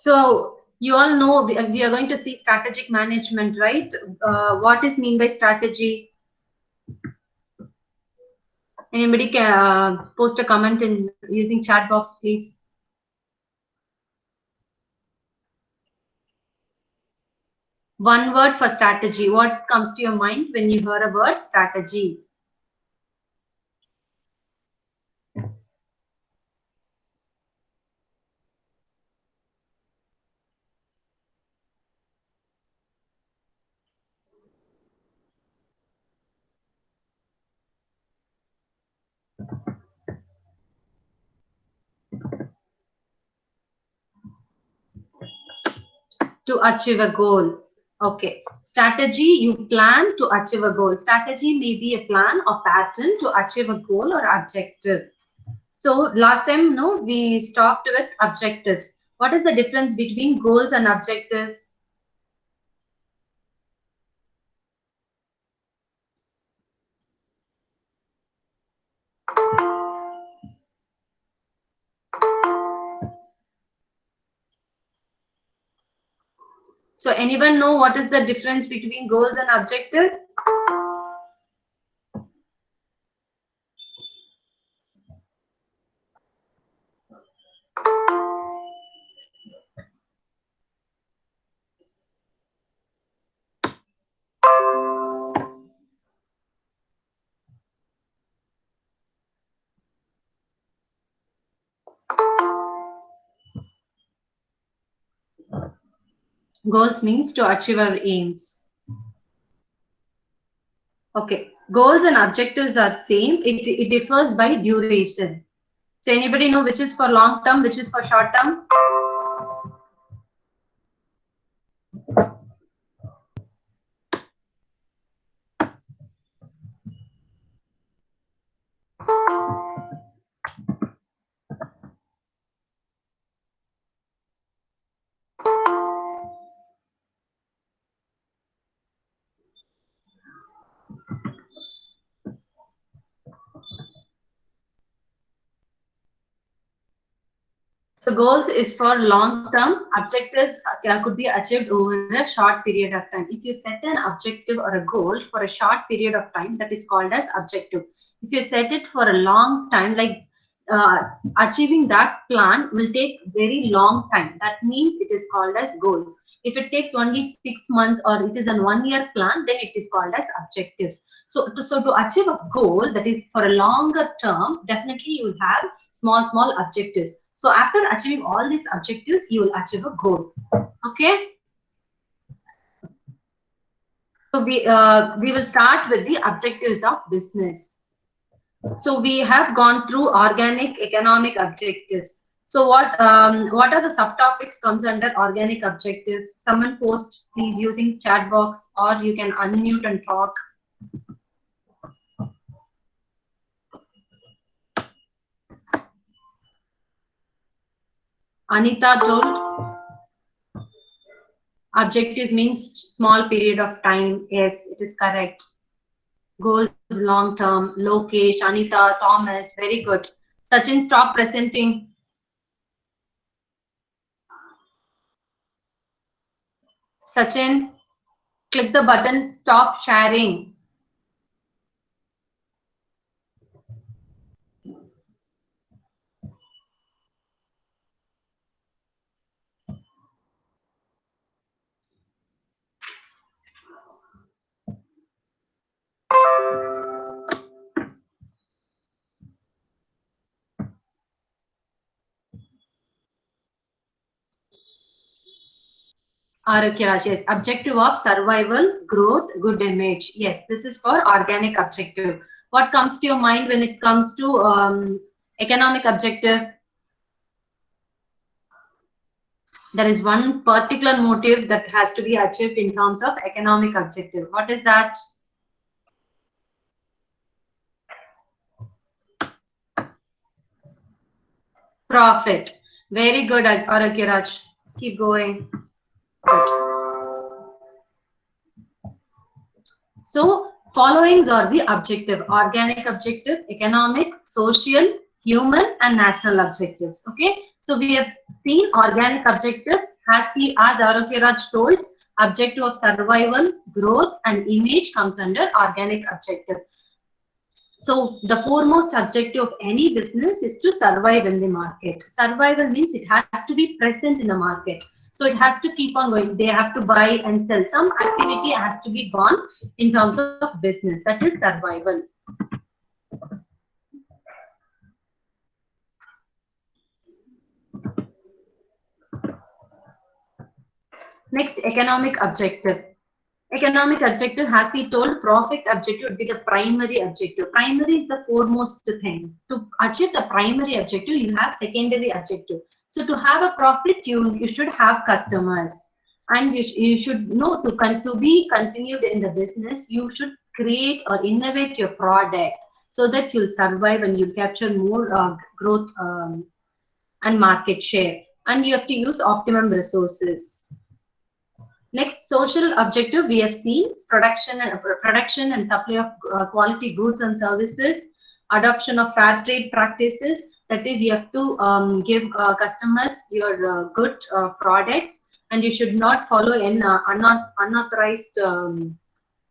So you all know we are going to see strategic management, right? What is mean by strategy? Anybody can post a comment in using chat box, please. One word for strategy. What comes to your mind when you hear a word strategy? To achieve a goal. Okay. Strategy, you plan to achieve a goal. Strategy may be a plan or pattern to achieve a goal or objective. So last time, no, we stopped with objectives. What is the difference between goals and objectives? So anyone know what is the difference between goals and objective? Goals means to achieve our aims. Okay. Goals and objectives are same. It differs by duration. So anybody know which is for long term, which is for short term? So goals is for long term. Objectives could be achieved over a short period of time. If you set an objective or a goal for a short period of time, that is called as objective. If you set it for a long time, like achieving that plan will take very long time. That means it is called as goals. If it takes only 6 months or it is a 1 year plan, then it is called as objectives. So to achieve a goal that is for a longer term, definitely you will have small objectives. So after achieving all these objectives, you will achieve a goal. Okay. So we will start with the objectives of business. So we have gone through organic economic objectives. So what are the subtopics comes under organic objectives? Someone post please using chat box, or you can unmute and talk. Anita told objectives means small period of time. Yes, it is correct. Goals long term. Lokesh, Anita, Thomas, very good. Sachin, stop presenting. Sachin, click the button, stop sharing. Arakyaraj, yes. Objective of survival, growth, good image. Yes, this is for organic objective. What comes to your mind when it comes to economic objective? There is one particular motive that has to be achieved in terms of economic objective. What is that? Profit. Very good, Arakyaraj. Keep going. Good. So followings are the objective: organic objective, economic, social, human, and national objectives. Okay. So we have seen organic objectives. as Arogya Raj told, objective of survival, growth, and image comes under organic objective. So the foremost objective of any business is to survive in the market. Survival means it has to be present in the market. So it has to keep on going. They have to buy and sell. Some activity has to be gone in terms of business. That is survival. Next, economic objective. Economic objective, as he told, profit objective would be the primary objective. Primary is the foremost thing. To achieve the primary objective, you have secondary objective. So to have a profit, you should have customers. And you should know to be continued in the business, you should create or innovate your product so that you'll survive and you'll capture more growth and market share. And you have to use optimum resources. Next, social objective, we have seen production and supply of quality goods and services, adoption of fair trade practices. That is, you have to give customers your good products, and you should not follow in unauthorized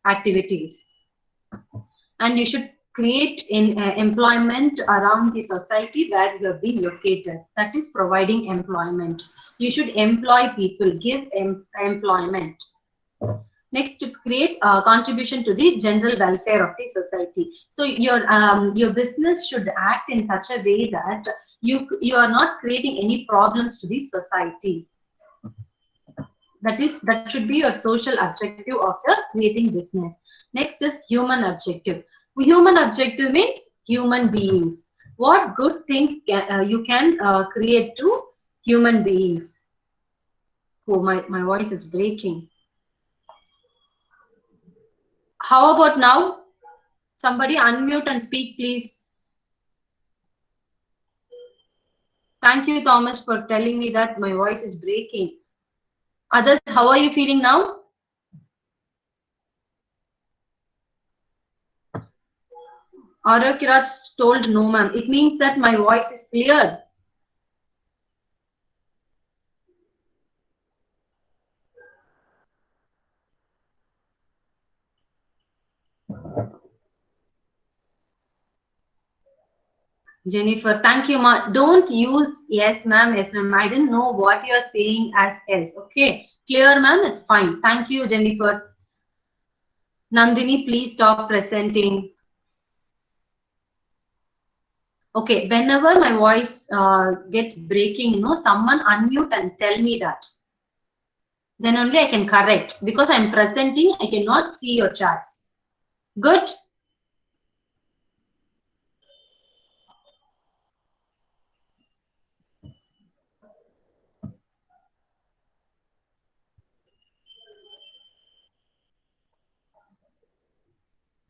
activities. And you should create employment around the society where you have been located. That is providing employment. You should employ people, give employment. Next, to create a contribution to the general welfare of the society. So your business should act in such a way that you are not creating any problems to the society. That should be your social objective of the creating business. Next is human objective. Human objective means human beings. What good things you can create to human beings? Oh, my voice is breaking. How about now? Somebody unmute and speak, please. Thank you, Thomas, for telling me that my voice is breaking. Others, how are you feeling now? Arokiraj told no, ma'am. It means that my voice is clear. Jennifer, thank you, ma. Don't use yes, ma'am, yes, ma'am. I didn't know what you're saying as yes. Okay, clear, ma'am, is fine. Thank you, Jennifer. Nandini, please stop presenting. Okay, whenever my voice gets breaking, someone unmute and tell me that. Then only I can correct. Because I'm presenting, I cannot see your chats. Good?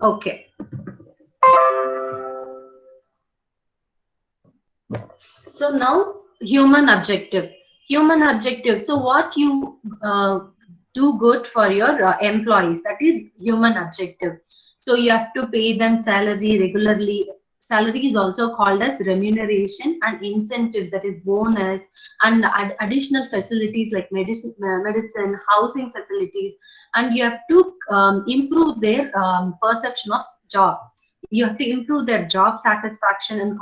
Okay. So now, human objective. Human objective. So what you do good for your employees, that is human objective. So you have to pay them salary regularly. Salary is also called as remuneration, and incentives, that is bonus, and additional facilities like medicine, housing facilities, and you have to improve their perception of job. You have to improve their job satisfaction and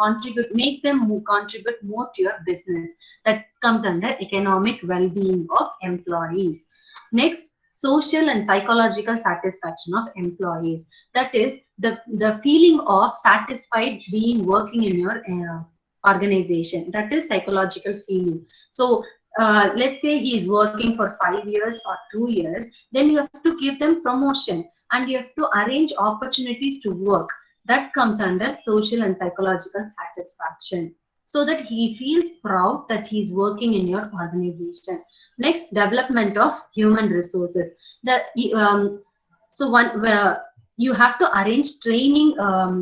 make them contribute more to your business. That comes under economic well-being of employees. Next, social and psychological satisfaction of employees. That is the feeling of satisfied being working in your organization. That is psychological feeling. So let's say he is working for 5 years or 2 years, then you have to give them promotion and you have to arrange opportunities to work. That comes under social and psychological satisfaction, so that he feels proud that he's working in your organization. Next, development of human resources. So where you have to arrange training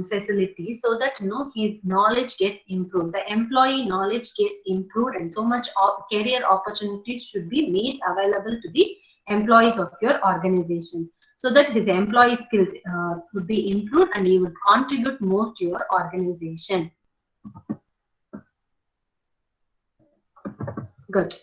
facilities so that his knowledge gets improved, the employee knowledge gets improved, and so much career opportunities should be made available to the employees of your organizations, so that his employee skills would be improved and he would contribute more to your organization. Good.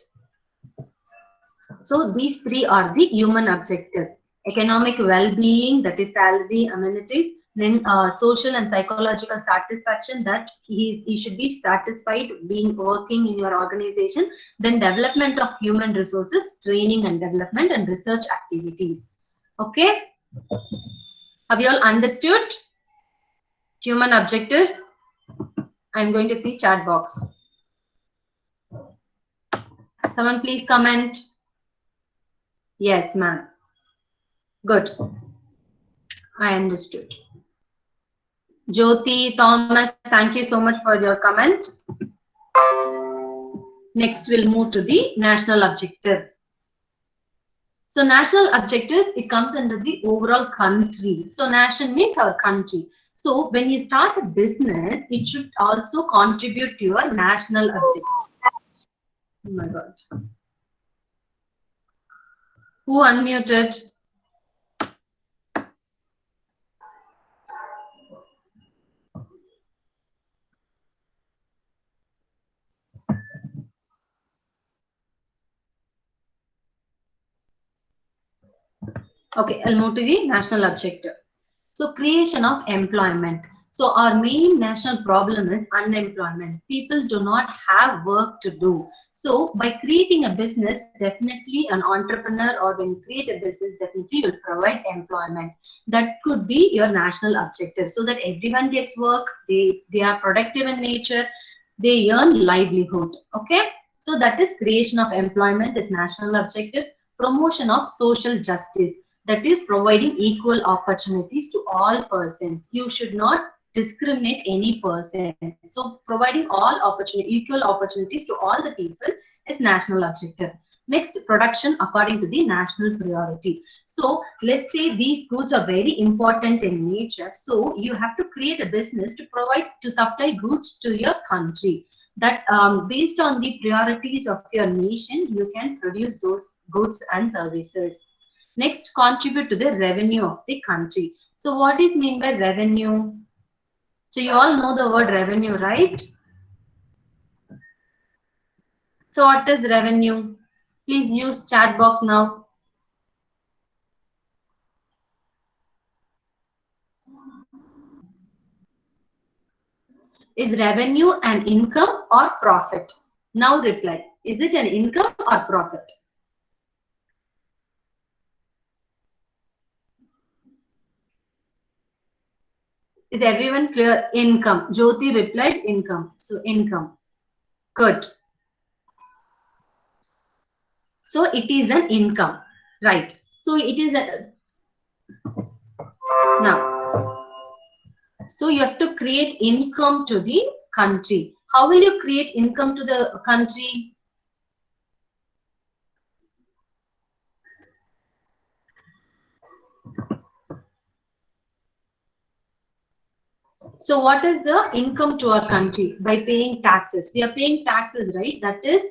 So these three are the human objectives. Economic well-being, that is salary, amenities, then social and psychological satisfaction, that he should be satisfied being working in your organization, then development of human resources, training and development, and research activities. Okay, have you all understood human objectives? I'm going to see chat box. Someone please comment. Yes, ma'am. Good. I understood. Jyoti, Thomas, thank you so much for your comment. Next, we'll move to the national objective. So national objectives, it comes under the overall country. So nation means our country. So when you start a business, it should also contribute to your national objectives. Oh my God. Who unmuted? Okay, I'll move to the national objective. So creation of employment. So our main national problem is unemployment. People do not have work to do. So by creating a business, definitely an entrepreneur, or when you create a business, definitely will provide employment. That could be your national objective, so that everyone gets work, they are productive in nature, they earn livelihood. Okay, so that is creation of employment is national objective. Promotion of social justice, that is providing equal opportunities to all persons. You should not discriminate any person. So providing equal opportunities to all the people is national objective. Next, production according to the national priority. So let's say these goods are very important in nature. So you have to create a business to supply goods to your country. That based on the priorities of your nation, you can produce those goods and services. Next, contribute to the revenue of the country. So what is mean by revenue? So you all know the word revenue, right? So what is revenue? Please use chat box now. Is revenue an income or profit? Now reply. Is it an income or profit? Is everyone clear? Income. Jyoti replied income. So income. Good. So it is an income. Right. So it is a now. So you have to create income to the country. How will you create income to the country? So what is the income to our country? By paying taxes. We are paying taxes, right? That is,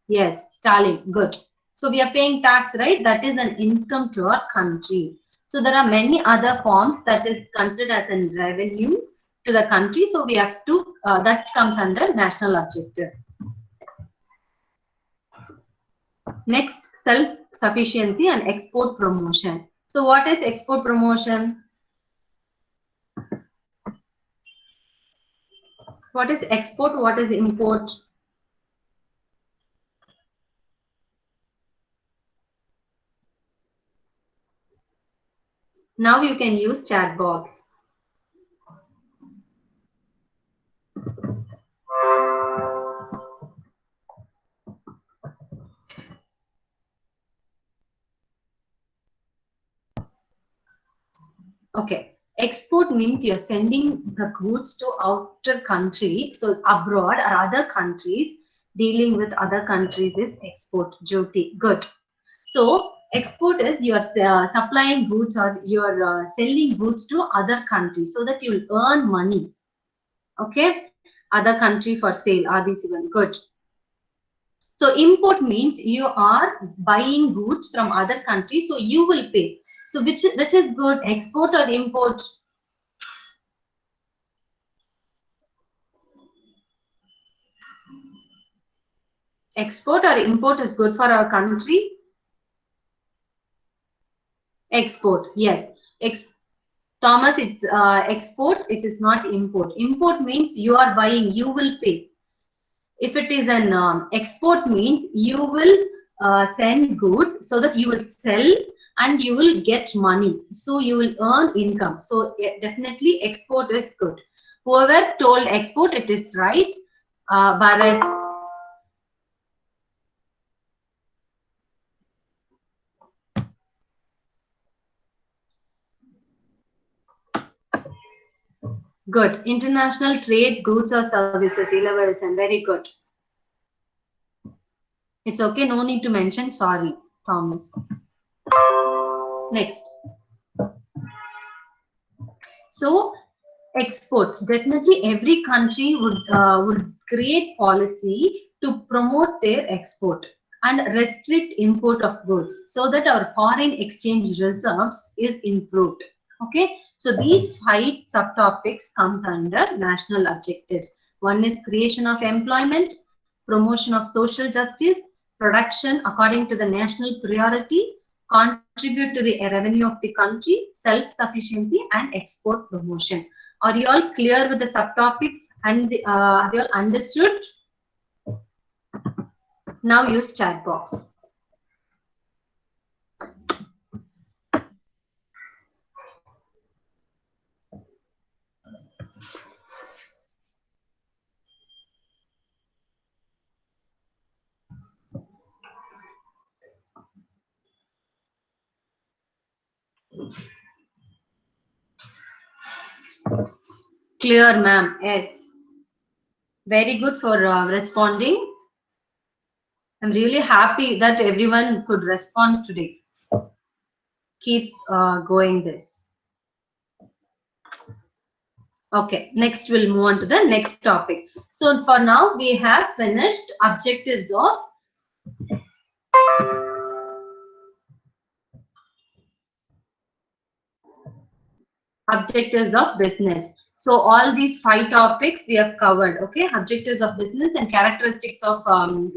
yes, Stalin, good. So we are paying tax, right? That is an income to our country. So there are many other forms that is considered as a revenue to the country. So we have to, that comes under national objective. Next, self-sufficiency and export promotion. So what is export promotion? What is export? What is import? Now you can use chat box. Okay. Export means you're sending the goods to outer country, so abroad or other countries. Dealing with other countries is export. Jyoti, good. So export is you're supplying goods, or you're selling goods to other countries so that you'll earn money. Okay, other country for sale. Are these even good? So import means you are buying goods from other countries, so you will pay. So which is good, export or import? Export or import is good for our country? Export, yes. Thomas, it's export, it is not import. Import means you are buying, you will pay. If it is an export means you will send goods so that you will sell and you will get money. So you will earn income. So definitely export is good. Whoever told export, it is right. Bharat. Good. International trade, goods or services. Ilavarsan. Very good. It's okay. No need to mention. Sorry, Thomas. Next. So export, definitely every country would create policy to promote their export and restrict import of goods so that our foreign exchange reserves is improved. Okay, so these 5 subtopics comes under national objectives. One is creation of employment, promotion of social justice, production according to the national priority, contribute to the revenue of the country, self-sufficiency, and export promotion. Are you all clear with the subtopics and have you all understood? Now use chat box. Clear, ma'am. Yes. Very good for responding. I'm really happy that everyone could respond today. Keep going this. Okay, next we'll move on to the next topic. So for now, we have finished objectives of business. So all these 5 topics we have covered. Okay, objectives of business and characteristics of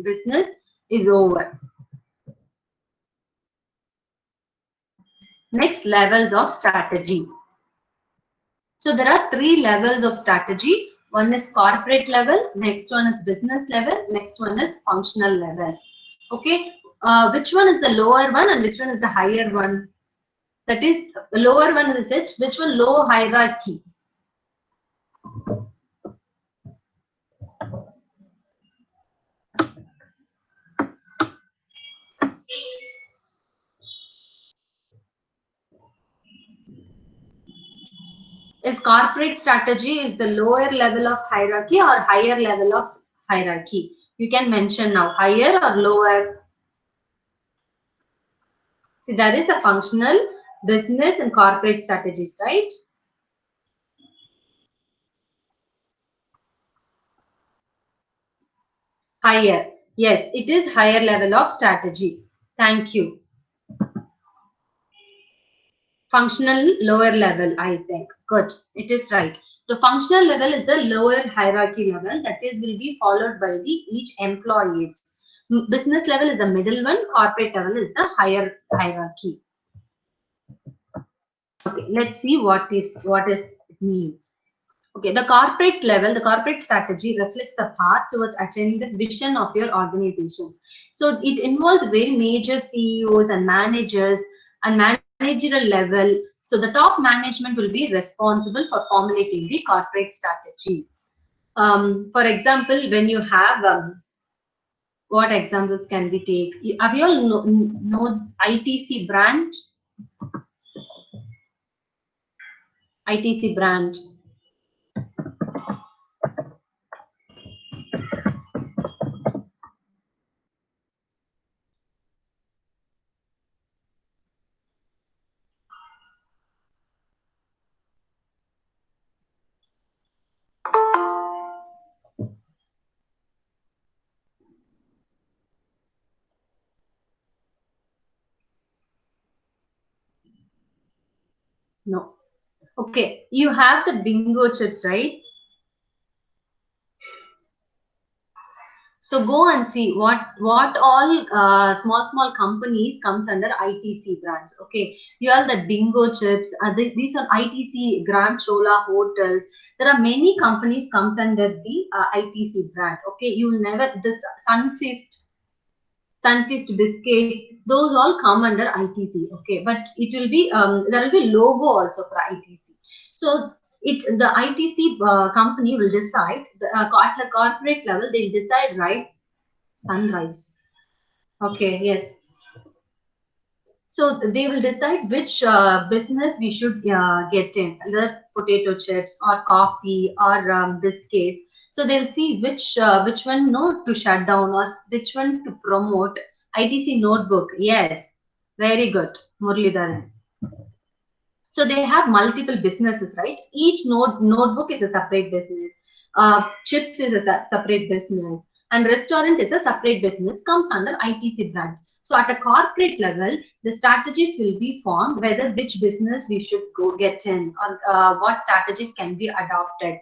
business is over. Next, levels of strategy. So there are 3 levels of strategy. One is corporate level, next one is business level, next one is functional level. Okay, which one is the lower one and which one is the higher one? That is, the lower one is which one? Low hierarchy. Is corporate strategy is the lower level of hierarchy or higher level of hierarchy? You can mention now, higher or lower. See, that is a functional, business and corporate strategies, right? Higher. Yes, it is higher level of strategy. Thank you. Functional lower level, I think. Good. It is right. The functional level is the lower hierarchy level, that is will be followed by the each employees. Business level is the middle one, corporate level is the higher hierarchy. Okay, let's see what it means. Okay, the corporate level, the corporate strategy reflects the path towards achieving the vision of your organizations. So it involves very major CEOs and managers and managerial level. So the top management will be responsible for formulating the corporate strategy. For example, when you have what examples can we take? Have you all know ITC brand? ITC brand. No. Okay, you have the bingo chips, right? So go and see what all small companies comes under ITC brands. Okay, you have the Bingo Chips. These are ITC Grand Chola Hotels. There are many companies comes under the ITC brand. Okay, you will never this Sunfeast biscuits. Those all come under ITC. Okay, but it will be there will be logo also for ITC. So the ITC company will decide at the corporate level. They'll decide, right? Sunrise. Okay, yes. So they will decide which business we should get in, the potato chips or coffee or biscuits. So they'll see which one no to shut down or which one to promote. ITC notebook, yes, very good, Muralidharan. So they have multiple businesses, right? Each notebook is a separate business. Chips is a separate business, and restaurant is a separate business. Comes under ITC brand. So at a corporate level, the strategies will be formed whether which business we should go get in or what strategies can be adopted.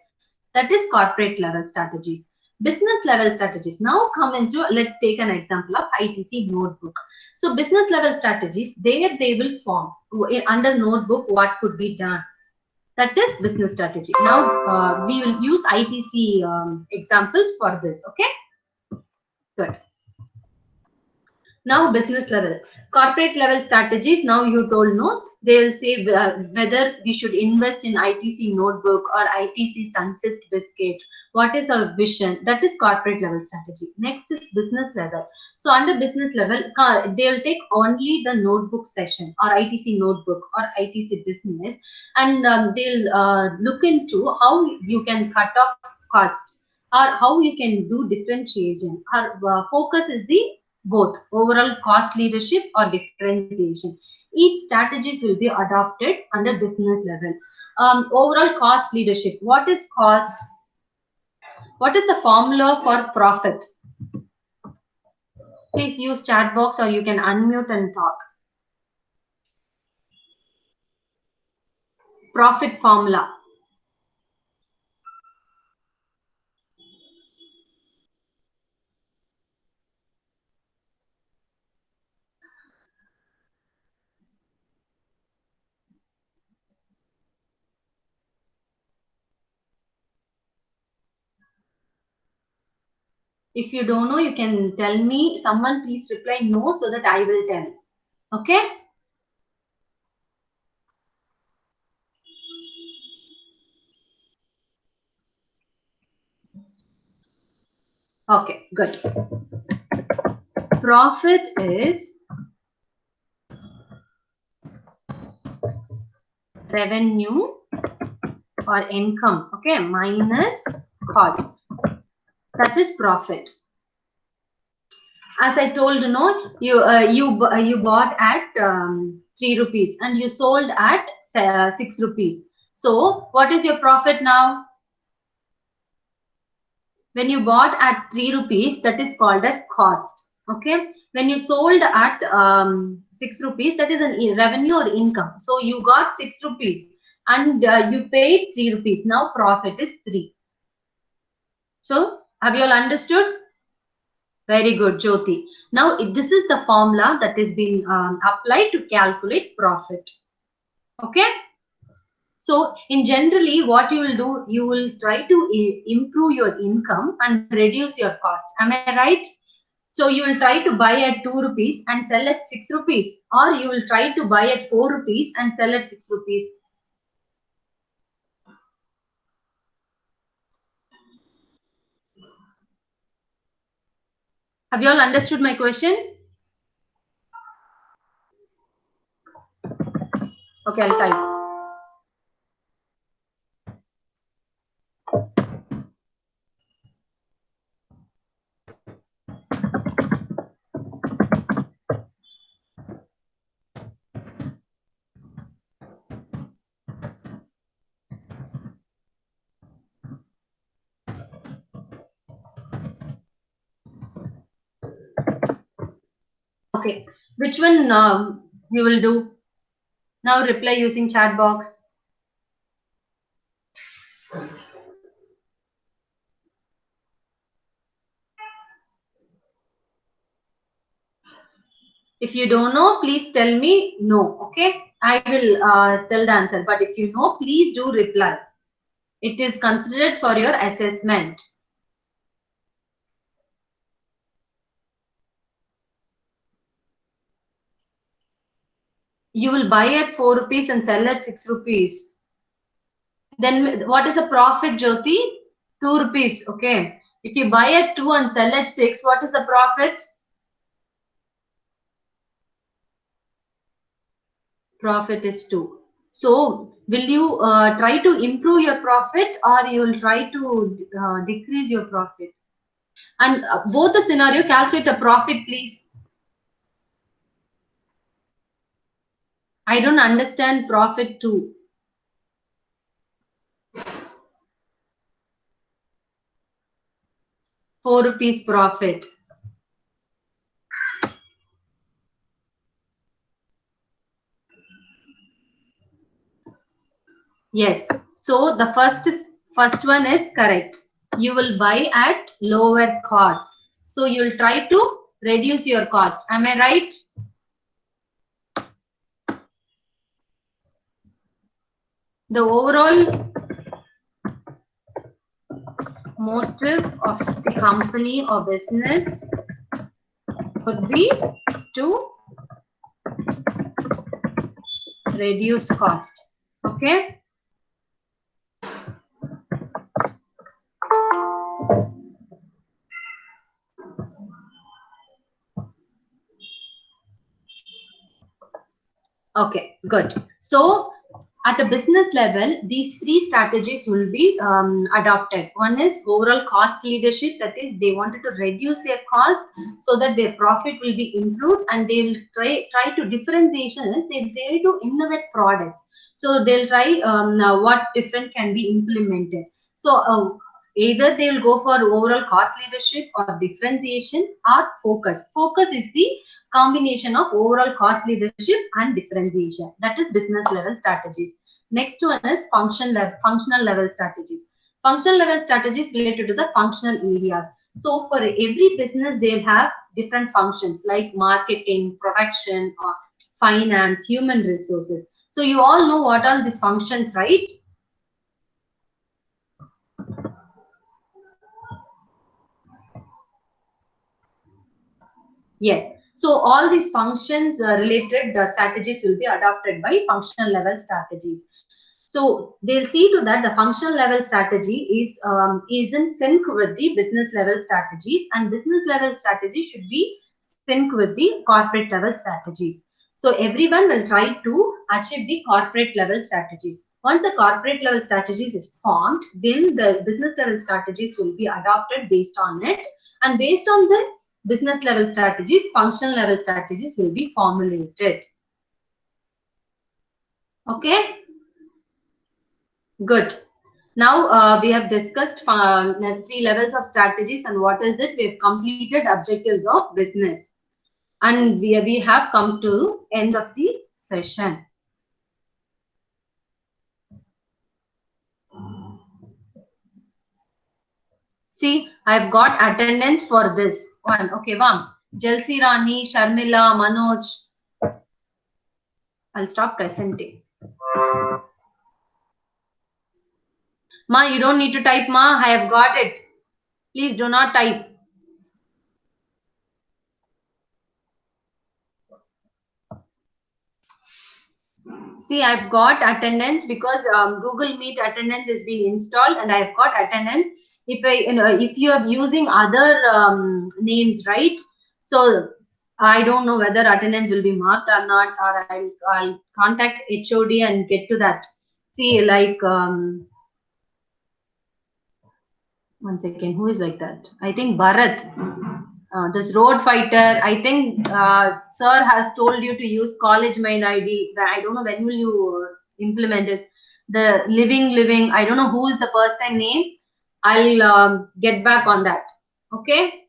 That is corporate level strategies. Business level strategies now come into, let's take an example of ITC notebook. So business level strategies, there they will form under notebook what could be done. That is business strategy. Now we will use ITC examples for this. Okay, good. Now business level, corporate level strategies. Now you told no, they'll say whether we should invest in ITC notebook or ITC Sunfeast biscuit. What is our vision? That is corporate level strategy. Next is business level. So under business level, they'll take only the notebook session or ITC notebook or ITC business, and they'll look into how you can cut off cost or how you can do differentiation. Our focus is the both overall cost leadership or differentiation. Each strategies will be adopted under business level. Overall cost leadership. What is cost? What is the formula for profit? Please use chat box or you can unmute and talk. Profit formula. If you don't know, you can tell me. Someone please reply no so that I will tell. Okay? Okay, good. Profit is revenue or income, okay, minus cost. That is profit. As I told, you bought at 3 rupees and you sold at 6 rupees. So what is your profit now? When you bought at 3 rupees, that is called as cost. Okay. When you sold at 6 rupees, that is an revenue or income. So you got 6 rupees and you paid 3 rupees. Now profit is 3. So have you all understood? Very good, Jyoti. Now this is the formula that is being applied to calculate profit. Okay. So in generally, what you will do, you will try to improve your income and reduce your cost. Am I right? So you will try to buy at 2 rupees and sell at 6 rupees, or you will try to buy at 4 rupees and sell at 6 rupees. Have you all understood my question? Okay, I'll type. Okay, which one you will do? Now reply using chat box. If you don't know, please tell me no. Okay, I will tell the answer. But if you know, please do reply. It is considered for your assessment. You will buy at 4 rupees and sell at 6 rupees. Then what is a profit, Jyoti? 2 rupees. Okay. If you buy at 2 and sell at 6, what is the profit? Profit is 2. So will you try to improve your profit, or you will try to decrease your profit? And both the scenario, calculate the profit, please. I don't understand profit too. 4 rupees profit. Yes. So the first one is correct. You will buy at lower cost. So you will try to reduce your cost. Am I right? The overall motive of the company or business would be to reduce cost. Okay. Okay, good. So at a business level, these 3 strategies will be adopted. One is overall cost leadership, that is, they wanted to reduce their cost so that their profit will be improved, and they will try to differentiation is they try to innovate products. So they'll try what different can be implemented. So either they will go for overall cost leadership or differentiation or focus. Focus is the combination of overall cost leadership and differentiation. That is business level strategies. Next one is functional level strategies. Functional level strategies related to the functional areas. So for every business, they'll have different functions like marketing, production, or finance, human resources. So you all know what are these functions, right? Yes. So all these functions related strategies will be adopted by functional level strategies. So they'll see to that the functional level strategy is in sync with the business level strategies, and business level strategy should be sync with the corporate level strategies. So everyone will try to achieve the corporate level strategies. Once the corporate level strategies is formed, then the business level strategies will be adopted based on it, and based on the business level strategies, functional level strategies will be formulated. Okay. Good. Now we have discussed 3 levels of strategies and what is it. We have completed objectives of business, and we have come to end of the session. See, I've got attendance for this one. Okay, Vam, Jalsi Rani, Sharmila, Manoj. I'll stop presenting. Ma, you don't need to type, Ma. I have got it. Please do not type. See, I've got attendance because Google Meet attendance has been installed, and I've got attendance. If you are using other names, right? So I don't know whether attendance will be marked or not, or I'll contact HOD and get to that. See, like 1 second, who is like that? I think Bharat. This road fighter, I think sir has told you to use college mail ID. I don't know when will you implement it. The living, I don't know who is the person name. I'll get back on that. Okay.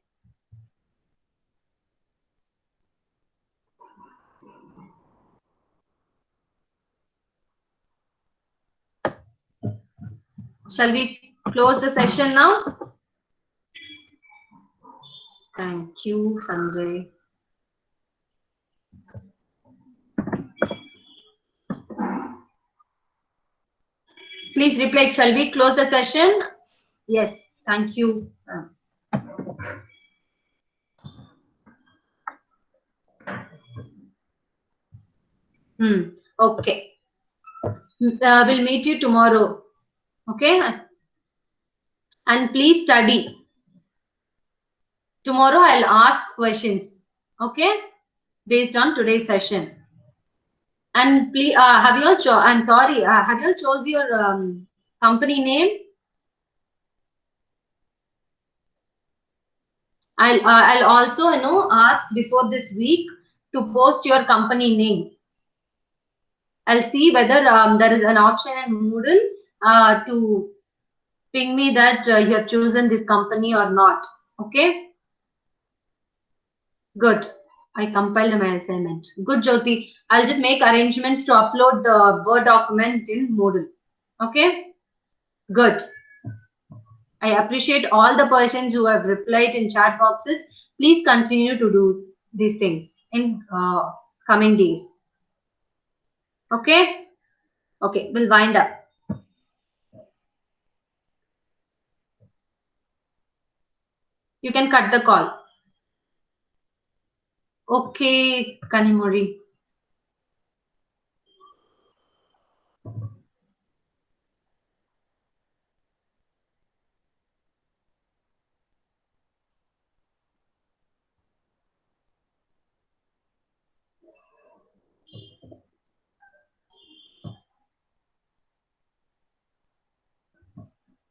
Shall we close the session now? Thank you, Sanjay. Please reply. Shall we close the session? Yes. Thank you. Okay. We'll meet you tomorrow. Okay. And please study. Tomorrow I'll ask questions. Okay. Based on today's session. And please, have you all I'm sorry. Have you all chose your company name? I'll also ask before this week to post your company name. I'll see whether there is an option in Moodle to ping me that you have chosen this company or not. Okay. Good. I compiled my assignment. Good, Jyoti. I'll just make arrangements to upload the Word document in Moodle. Okay. Good. I appreciate all the persons who have replied in chat boxes. Please continue to do these things in coming days. Okay? Okay, we'll wind up. You can cut the call. Okay, Kanimori.